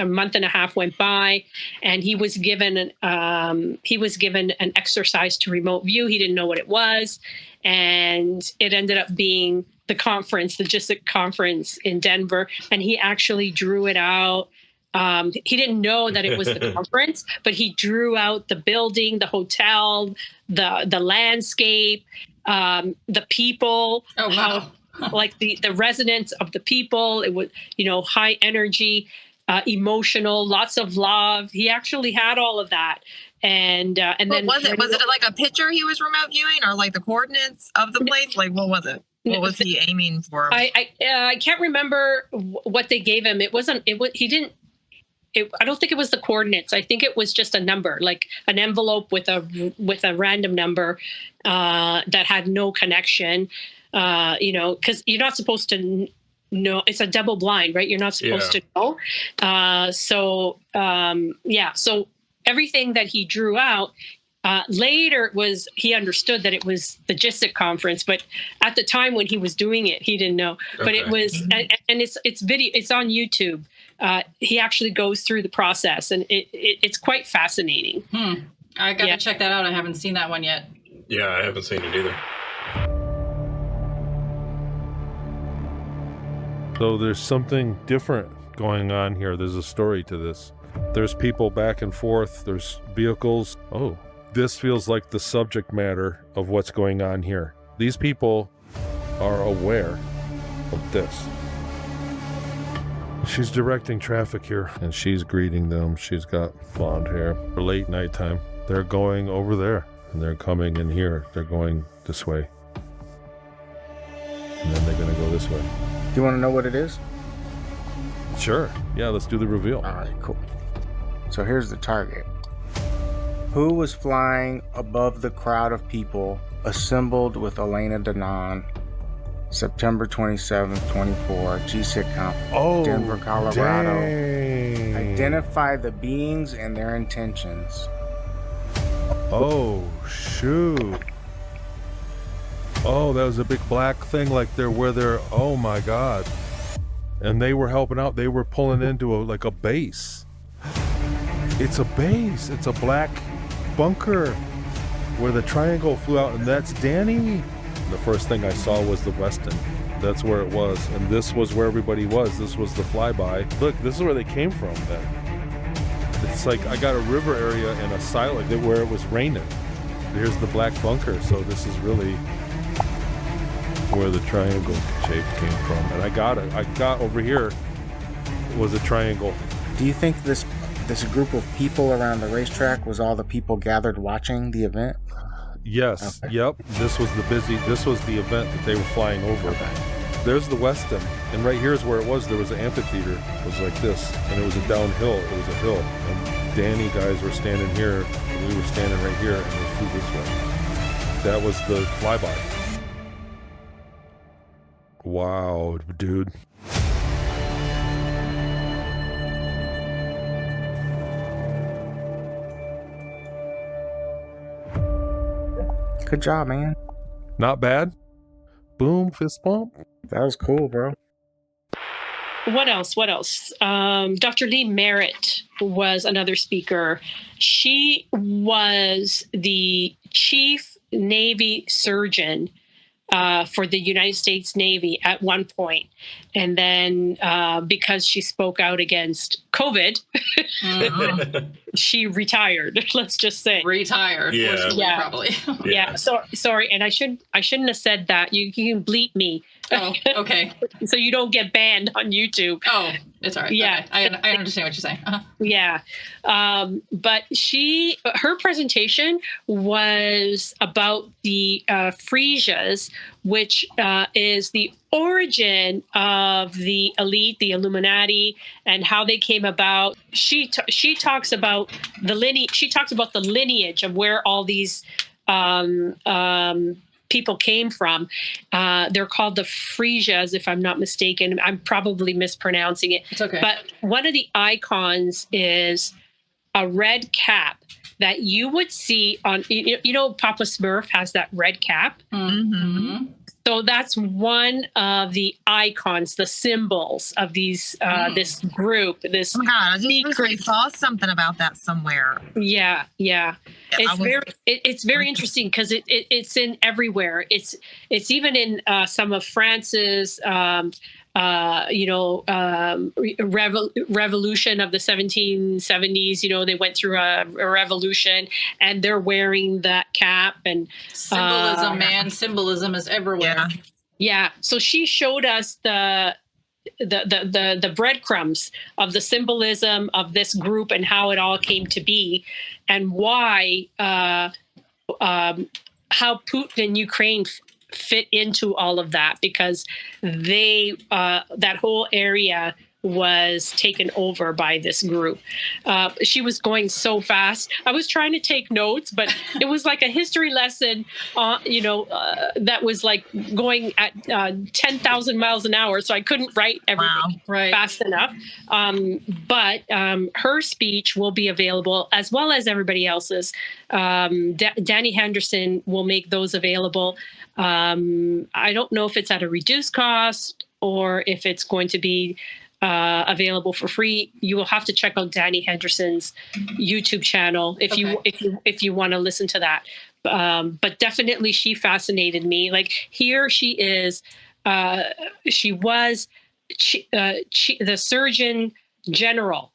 month and a half went by, and he was given an exercise to remote view. He didn't know what it was, and it ended up being the conference, the GSIC conference in Denver, and he actually drew it out. He didn't know that it was the conference, but he drew out the building, the hotel, the landscape, the people. Oh, wow. Like the residents of the people. It was, high energy, emotional, lots of love. He actually had all of that. And What then was it? Was it like a picture he was remote viewing, or like the coordinates of the place? Like, what was it? What was he aiming for? I can't remember what they gave him. It wasn't. He didn't. I don't think it was the coordinates. I think it was just a number, like an envelope with a random number that had no connection. Because you're not supposed to know. It's a double blind, right? You're not supposed to know. So everything that he drew out. Later he understood that it was the GSIC conference, but at the time when he was doing it, he didn't know. Okay. But it was, and it's video. It's on YouTube. He actually goes through the process, and it's quite fascinating. I got to check that out. I haven't seen that one yet. Yeah, I haven't seen it either. So there's something different going on here. There's a story to this. There's people back and forth. There's vehicles. Oh, this feels like the subject matter of what's going on here. These people are aware of this. She's directing traffic here, and she's greeting them. She's got blonde hair. For late nighttime, they're going over there, and they're coming in here. They're going this way. And then they're going to go this way. Do you want to know what it is? Sure. Yeah, let's do the reveal. All right, cool. So here's the target. Who was flying above the crowd of people assembled with Elena Danan, September 27th, 24, GSIC Conference, Denver, Colorado. Dang. Identify the beings and their intentions. Oh, shoot. Oh, that was a big black thing, like oh my God. And they were helping out. They were pulling into a base. It's a base. It's a black bunker where the triangle flew out, and that's Dani. The first thing I saw was the Westin. That's where it was. And this was where everybody was. This was the flyby. Look, this is where they came from then. It's like I got a river area and a silo where it was raining. Here's the black bunker. So this is really where the triangle shape came from. And I got it. I got over here was a triangle. Do you think this group of people around the racetrack was all the people gathered watching the event? Yes. Okay. Yep. This was the event that they were flying over. Okay. There's the Westin, and right here is where it was. There was an amphitheater. It was like this, and it was a downhill. It was a hill, and Dani guys were standing here, and we were standing right here, and they flew this way. That was the flyby. Wow, dude. Good job, man. Not bad. Boom, fist bump. That was cool, bro. What else? Dr. Lee Merritt was another speaker. She was the chief Navy surgeon for the United States Navy at one point. And then because she spoke out against COVID, she retired, let's just say. Retired, yeah. Probably. Yeah, so sorry, and I shouldn't have said that. You can bleep me. Oh, okay. So you don't get banned on YouTube. Oh, it's all right. Yeah. Okay. I understand what you're saying. Uh-huh. Yeah. But her presentation was about the Frisias, which is the origin of the elite, the Illuminati, and how they came about. She talks about the lineage of where all these people came from. They're called the Frisias, if I'm not mistaken. I'm probably mispronouncing it. It's okay. But one of the icons is a red cap that you would see on, Papa Smurf has that red cap. Mm-hmm. So that's one of the icons, the symbols of these this group. This Oh my God, I just recently saw something about that somewhere. Yeah. It's very interesting because it's in everywhere. It's even in some of France's revolution of the 1770s. They went through a revolution, and they're wearing that cap. And symbolism, man, symbolism is everywhere. Yeah. So she showed us the breadcrumbs of the symbolism of this group and how it all came to be, and why how Putin and Ukraine fit into all of that, because they that whole area was taken over by this group. She was going so fast. I was trying to take notes, but it was like a history lesson, that was like going at 10,000 miles an hour. So I couldn't write everything fast enough. But her speech will be available, as well as everybody else's. Dani Henderson will make those available. I don't know if it's at a reduced cost or if it's going to be available for free. You will have to check out Dani Henderson's YouTube channel if you want to listen to that. But definitely, she fascinated me. Like, here she is. She was the Surgeon General,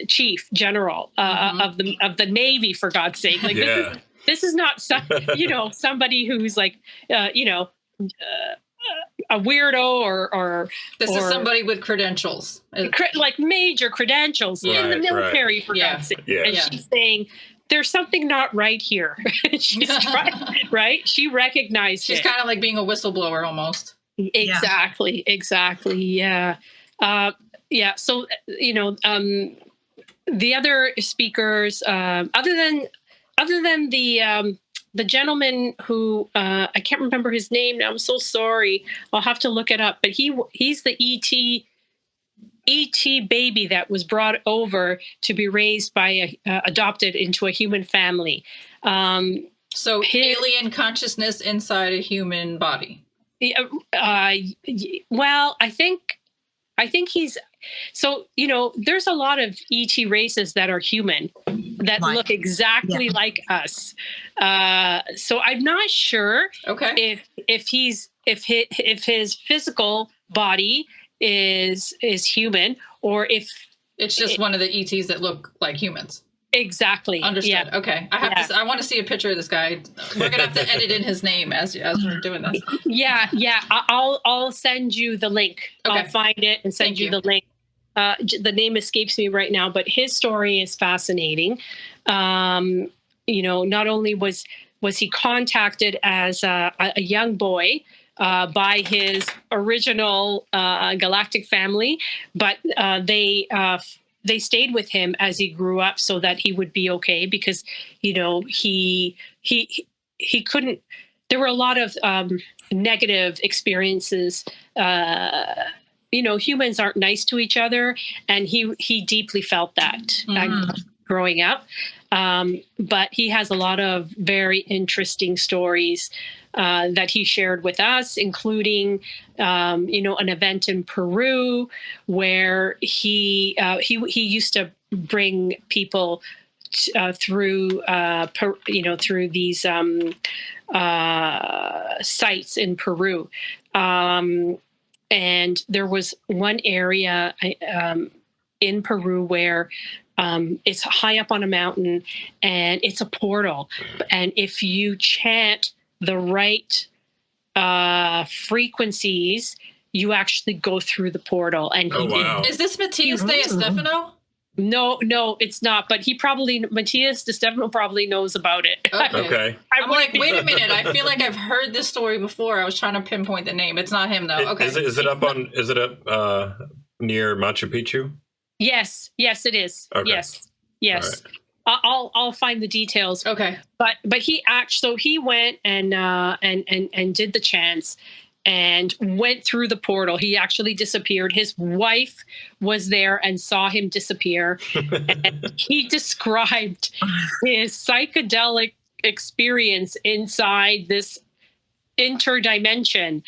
Chief General of the Navy, for God's sake. Like, this is not somebody who's like a weirdo or this is somebody with credentials, like major credentials in the military, for God's sake. And she's saying there's something not right here. She's right. She recognized she's kind of like being a whistleblower almost. Exactly. Yeah. So the other speakers, other than the gentleman who I can't remember his name now. I'm so sorry. I'll have to look it up. But he's the ET baby that was brought over to be raised by adopted into a human family. So alien consciousness inside a human body. Well, I think he's. So, there's a lot of ET races that are human that look exactly like us. So I'm not sure if his physical body is human, or if it's just one of the ETs that look like humans. Exactly. Understood. Yeah. Okay. I want to see a picture of this guy. We're gonna have to edit in his name as we're doing this. Yeah. I'll send you the link. Okay. I'll find it and send you the link. The name escapes me right now, but his story is fascinating. Not only was he contacted as a young boy by his original Galactic family, but they stayed with him as he grew up so that he would be okay, because he couldn't. There were a lot of negative experiences. Humans aren't nice to each other, and he deeply felt that growing up. But he has a lot of very interesting stories that he shared with us, including, an event in Peru where he used to bring people through these sites in Peru. And there was one area in Peru where it's high up on a mountain, and it's a portal. And if you chant the right frequencies, you actually go through the portal. And Is this Matthias de Stefano? No, it's not. But Matthias de Stefano probably knows about it. Okay. I'm like, wait a minute. I feel like I've heard this story before. I was trying to pinpoint the name. It's not him though. Okay. Is it up near Machu Picchu? Yes, it is. Okay. Yes. Right. I'll find the details. Okay. But he went and did the chants, and went through the portal. He actually disappeared. His wife was there and saw him disappear. And he described his psychedelic experience inside this interdimension.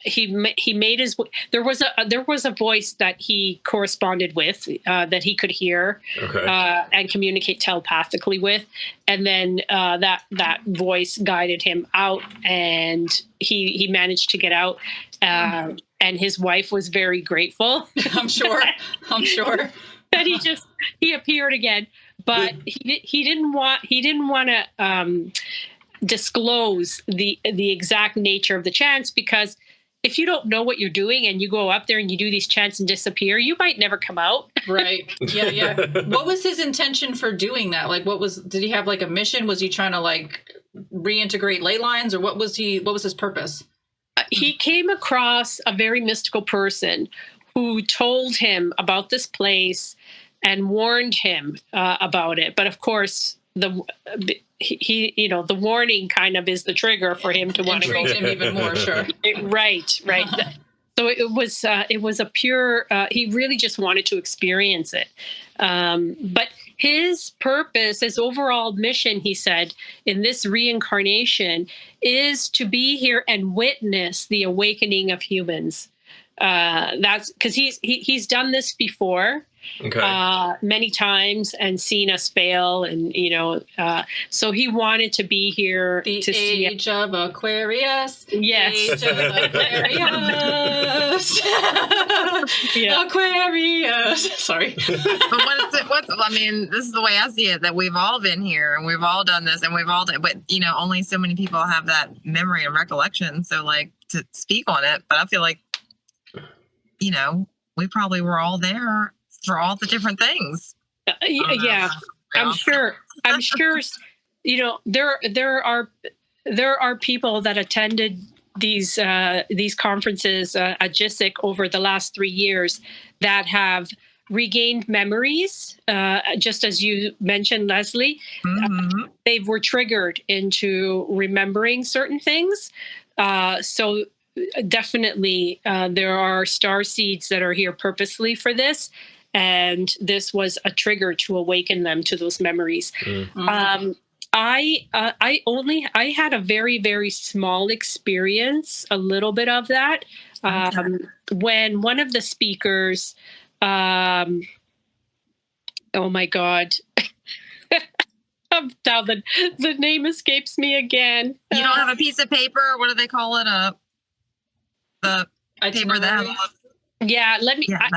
He made his. There was a voice that he corresponded with, that he could hear, and communicate telepathically with, and then that voice guided him out, and he managed to get out. And his wife was very grateful. I'm sure. That he appeared again, but he didn't want to disclose the exact nature of the chants, because if you don't know what you're doing and you go up there and you do these chants and disappear, you might never come out. Right. Yeah. What was his intention for doing that? Like, did he have like a mission? Was he trying to like reintegrate ley lines, or what was his purpose? He came across a very mystical person who told him about this place and warned him about it. But of course, the warning kind of is the trigger for him to want to go. Intrigued him even more, sure. Right. So it was a pure. He really just wanted to experience it. But his purpose, his overall mission, he said, in this reincarnation, is to be here and witness the awakening of humans. That's because he's done this before. Many times and seen us fail, and so he wanted to be here to see age of Aquarius. Yes. Age of Aquarius. Aquarius. Sorry. But I mean, this is the way I see it, that we've all been here and we've all done this and we've all done, but only so many people have that memory and recollection. So like to speak on it, but I feel like, we probably were all there for all the different things. Yeah, I'm sure. There are people that attended these conferences at GSIC over the last 3 years that have regained memories, just as you mentioned, Leslie. They were triggered into remembering certain things. So definitely there are star seeds that are here purposely for this. And this was a trigger to awaken them to those memories. I had a very, very small experience, a little bit of that, when one of the speakers, oh my God, now the name escapes me again. You don't have a piece of paper? What do they call it? The paper that has. Yeah, let me. Yeah,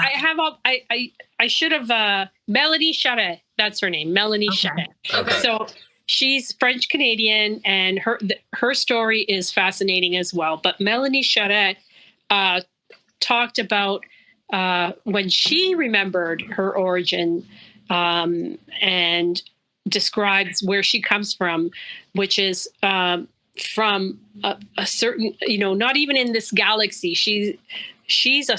I should have. Melanie Charette, that's her name, Melanie Charette. Okay. So she's French Canadian, and her story is fascinating as well. But Melanie Charette talked about when she remembered her origin, and describes where she comes from, which is from a certain, not even in this galaxy. She's a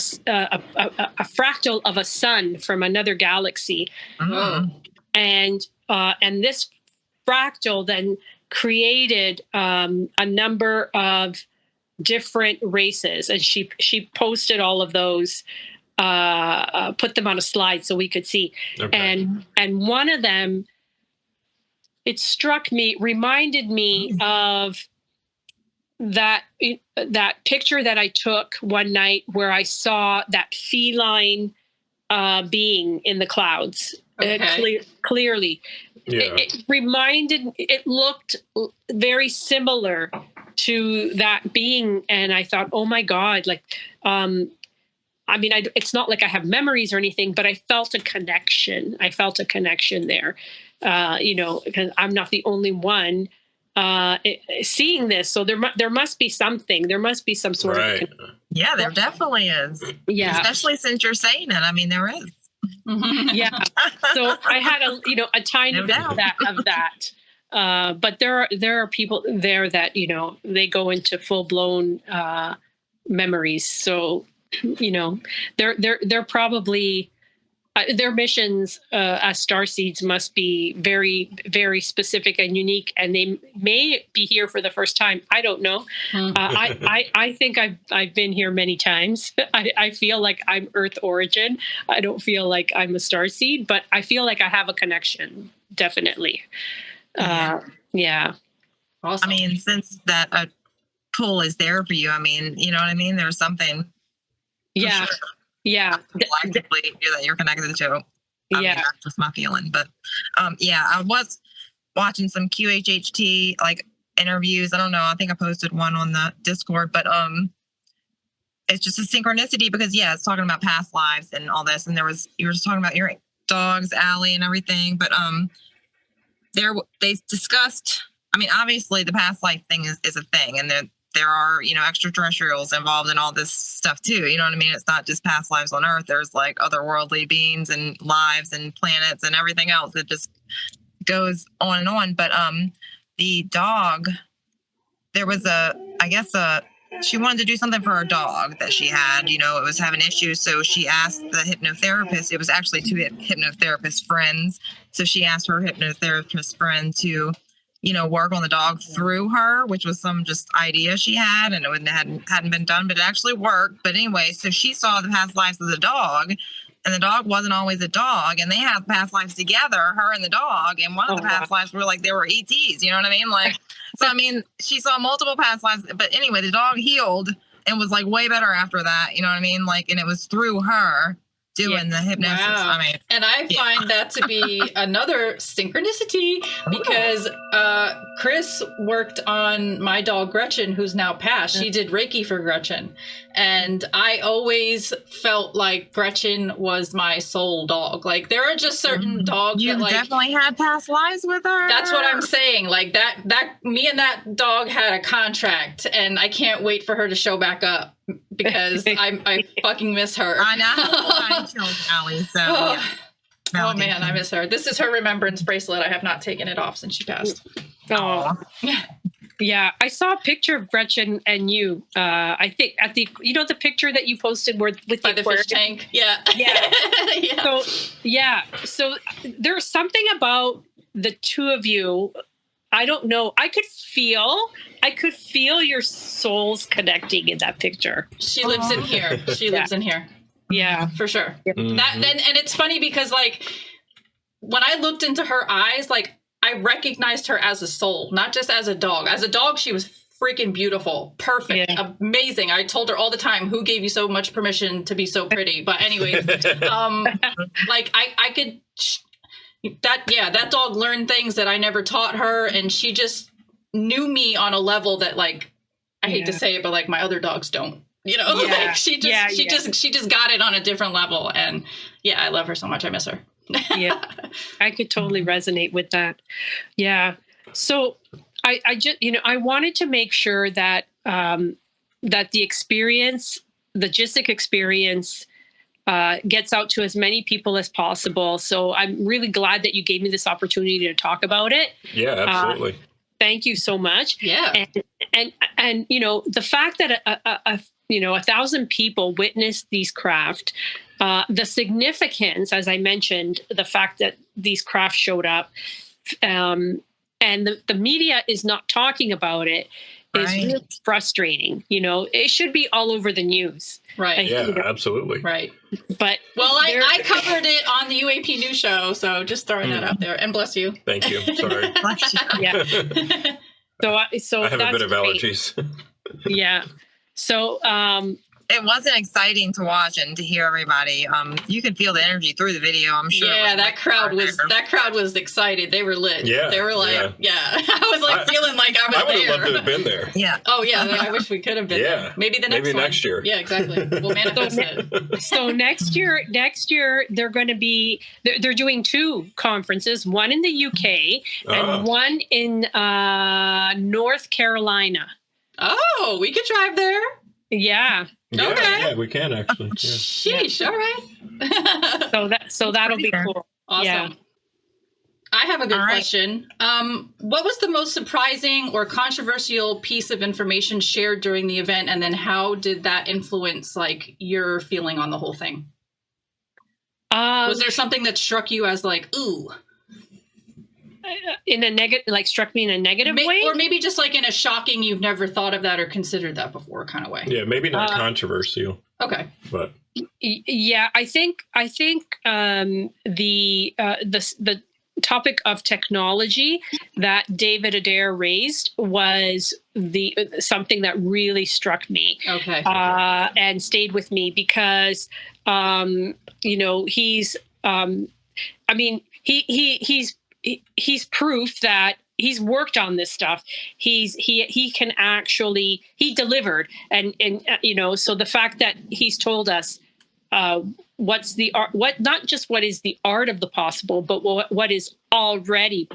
fractal of a sun from another galaxy. And this fractal then created a number of different races, and she posted all of those, put them on a slide so we could see. And one of them, it struck me, reminded me of that picture that I took one night where I saw that feline being in the clouds. Clearly. Yeah. It looked very similar to that being, and I thought, oh my God, like, it's not like I have memories or anything, but I felt a connection. There, because I'm not the only one seeing this. So there must be something. There must be some sort of. Yeah, there definitely is. Yeah, especially since you're saying it. There is. Yeah. So I had a tiny bit of that. But there are people there that they go into full blown memories. So they're probably their missions as starseeds must be very, very specific and unique, and they may be here for the first time. I don't know. I think I've been here many times. I feel like I'm Earth origin. I don't feel like I'm a starseed, but I feel like I have a connection. Definitely. Yeah. Awesome. I mean, since that pull is there for you, I mean, you know what I mean? There's something. Yeah. Sure. Yeah. Collectively that you're connected to. I mean, that's just my feeling. But I was watching some QHHT like interviews. I don't know. I think I posted one on the Discord, but it's just a synchronicity because it's talking about past lives and all this. And you were just talking about your dogs, Allie, and everything. But they discussed. I mean, obviously, the past life thing is a thing, and there are, extraterrestrials involved in all this stuff too. You know what I mean? It's not just past lives on Earth. There's like otherworldly beings and lives and planets and everything else that just goes on and on. But the dog, there was she wanted to do something for her dog that she had. It was having issues, so she asked the hypnotherapist. It was actually two hypnotherapist friends. So she asked her hypnotherapist friend to work on the dog through her, which was some just idea she had, and it hadn't been done, but it actually worked. But anyway, so she saw the past lives of the dog, and the dog wasn't always a dog, and they had past lives together, her and the dog, and one of the past lives were like they were ETs, you know what I mean? Like, so I mean, she saw multiple past lives, but anyway, the dog healed and was like way better after that, you know what I mean? Like, and it was through her doing the hypnosis. Wow. I mean, and I find that to be another synchronicity because Chris worked on my dog Gretchen, who's now passed. She did Reiki for Gretchen, and I always felt like Gretchen was my soul dog. Like, there are just certain dogs you that like definitely had past lives with her. That's what I'm saying. Like that me and that dog had a contract, and I can't wait for her to show back up because I fucking miss her. I know. I killed Allie, so Oh man, I miss her. This is her remembrance bracelet. I have not taken it off since she passed. Oh, yeah. I saw a picture of Gretchen and you. I think at the the picture that you posted with by the fish tank. Yeah. So there's something about the two of you. I don't know. I could feel your souls connecting in that picture. She lives in here. She lives in here. Yeah, for sure. And it's funny because like when I looked into her eyes, like I recognized her as a soul, not just as a dog. As a dog, she was freaking beautiful, perfect, amazing. I told her all the time, who gave you so much permission to be so pretty? But anyways, like I could that dog learned things that I never taught her, and she just knew me on a level that like I hate to say it, but like my other dogs don't. Like she just got it on a different level, and I love her so much. I miss her. I could totally resonate with that. Yeah. So I just I wanted to make sure that that the experience, the GSIC experience, gets out to as many people as possible. So I'm really glad that you gave me this opportunity to talk about it. Yeah, absolutely. Thank you so much. Yeah. And the fact that 1,000 people witnessed these craft, the significance, as I mentioned, the fact that these craft showed up, and the media is not talking about it is really frustrating. It should be all over the news. Right. Yeah, absolutely. Right. But I covered it on the UAP News Show, so just throwing that out there. And bless you. Thank you. Sorry. Yeah. So I have a bit of allergies. Yeah. So it wasn't exciting to watch and to hear everybody. You could feel the energy through the video, I'm sure. Yeah, that crowd was excited. They were lit. Yeah. They were like, I was like feeling like I was there. I would have loved to have been there. Yeah. Oh yeah, I wish we could have been there. Maybe next year. Yeah, exactly. We'll manifest it. So next year they're going to be they're doing two conferences, one in the UK and one in North Carolina. Oh, we could drive there. Yeah. Yeah, we can actually. Yeah. Sheesh, all right. So that'll be cool. Awesome. Yeah. I have a good question. What was the most surprising or controversial piece of information shared during the event, and then how did that influence like your feeling on the whole thing? Was there something that struck you as like, ooh? In a negative, like struck me in a negative way? Or maybe just like in a shocking, you've never thought of that or considered that before kind of way. Yeah, maybe not controversial. Okay. But yeah, I think the topic of technology that David Adair raised was something that really struck me. Okay. And stayed with me because he's he's proof that he's worked on this stuff. He can actually, he delivered. And so the fact that he's told us what's the art, not just what is the art of the possible, but what is already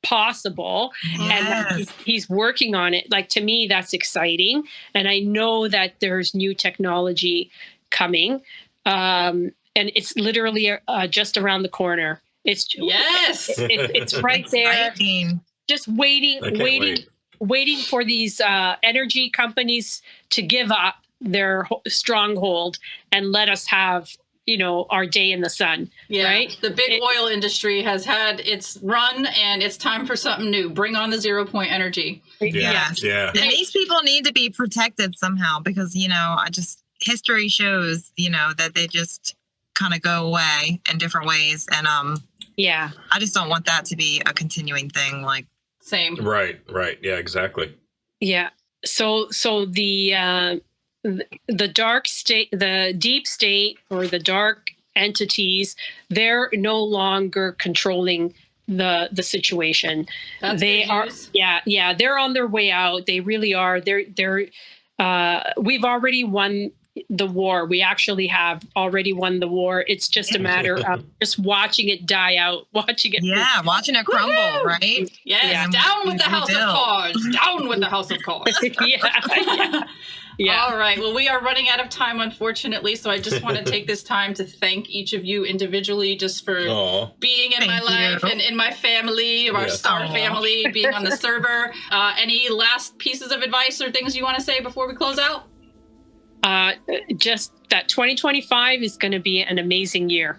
possible. Yes. And that he's working on it. Like, to me, that's exciting. And I know that there's new technology coming. And it's literally just around the corner. It's right there. Just waiting for these energy companies to give up their stronghold and let us have, our day in the sun. Yeah, right? The big oil industry has had its run, and it's time for something new. Bring on the 0 point energy. Yes. Yeah. And these people need to be protected somehow because, history shows, that they just kind of go away in different ways. And yeah, I just don't want that to be a continuing thing. Like, same. Right. Yeah, exactly. Yeah. So the dark state, the deep state, or the dark entities, they're no longer controlling the situation. They are. Yeah. They're on their way out. They really are. They're. We've already won the war. We actually have already won the war. It's just a matter of just watching it die out, watching it crumble, right? Yes, down with the house of cards. Down with the house of cards. Yeah. All right. Well, we are running out of time, unfortunately. So I just want to take this time to thank each of you individually just for being in my life and in my family, our star family, being on the server. Any last pieces of advice or things you want to say before we close out? Just that 2025 is going to be an amazing year.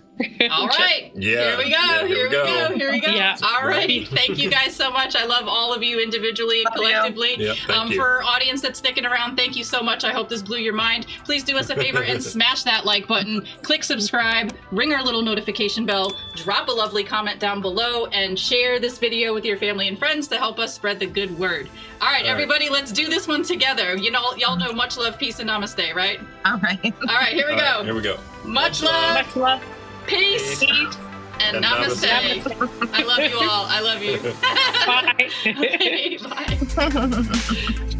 All right. Yeah. Here we go. Here we go. Yeah. All righty. Thank you guys so much. I love all of you individually and collectively. Yep, thank you. For our audience that's sticking around, thank you so much. I hope this blew your mind. Please do us a favor and smash that like button, click subscribe, ring our little notification bell, drop a lovely comment down below, and share this video with your family and friends to help us spread the good word. All right, everybody, let's do this one together. Y'all know much love, peace, and namaste, right? All right. All right, here we go. Here we go. Much love. Much love. Peace. And namaste. I love you all. I love you. Bye. Okay, bye.